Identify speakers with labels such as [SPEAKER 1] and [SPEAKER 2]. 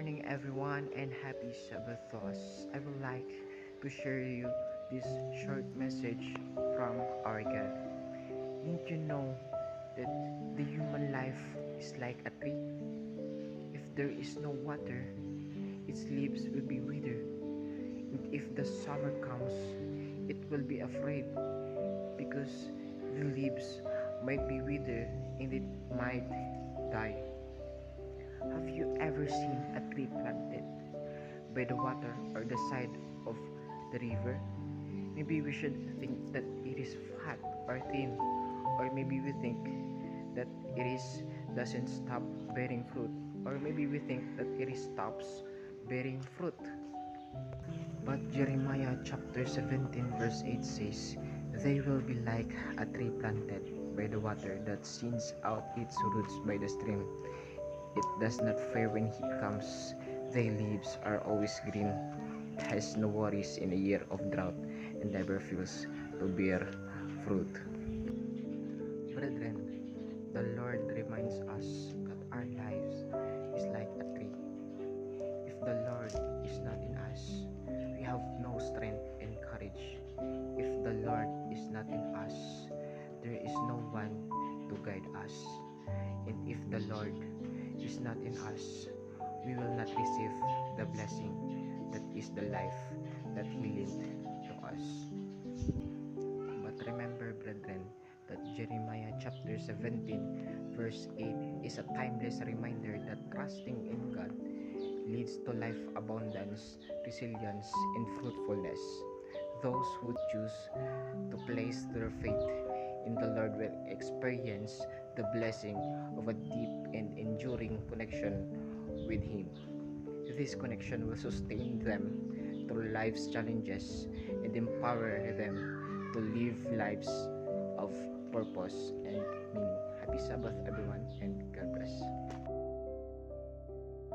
[SPEAKER 1] morning, everyone, and happy Sabbath to us. I would like to share you this short message from our God. Didn't you know that the human life is like a tree? If there is no water, its leaves will be withered. And if the summer comes, it will be afraid because the leaves might be withered and it might die. Have you ever seen a tree planted by the water or the side of the river? Maybe we should think that it is fat or thin, or maybe we think that it is doesn't stop bearing fruit, or maybe we think that it is stops bearing fruit. But Jeremiah chapter 17 verse 8 says, "They will be like a tree planted by the water that sends out its roots by the stream. It does not fear when heat comes. Their leaves are always green. It has no worries in a year of drought and never fails to bear fruit." Brethren, the Lord reminds us that our lives is like a tree. If the Lord is not in us, we have no strength and courage. If the Lord is not in us, there is no one to guide us. And if the Lord is not in us, we will not receive the blessing that is the life that He lent to us. But remember, brethren, that Jeremiah chapter 17, verse 8 is a timeless reminder that trusting in God leads to life abundance, resilience, and fruitfulness. Those who choose to place their faith in the Lord will experience the blessing of a deep and enduring connection with Him. This connection will sustain them through life's challenges and empower them to live lives of purpose and meaning. Happy Sabbath, everyone, and God bless.